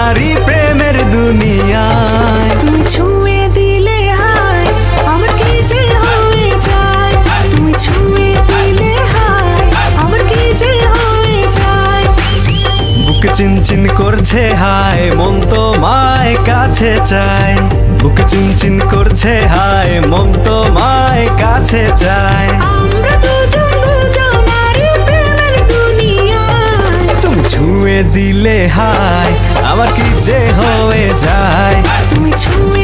নারী প্রেমের দুনিয়ায়। তুমি ছুঁয়ে দিলে হায় আমার কি যে হয়ে যায়, তুমি ছুঁয়ে দিলে হায় আমার কি যে হয়ে যায়। বুক চিনচিন করছে হায় মন তোমায় কাছে চায়, বুক চিনচিন করছে হায় মন তোমায় কাছে চায়। আমরা দুজন দুজনারই প্রেমের দুনিয়ায়। তুমি ছুঁয়ে দিলে হায় আমার কি যে হয়ে যায়, তুমি ছুঁয়ে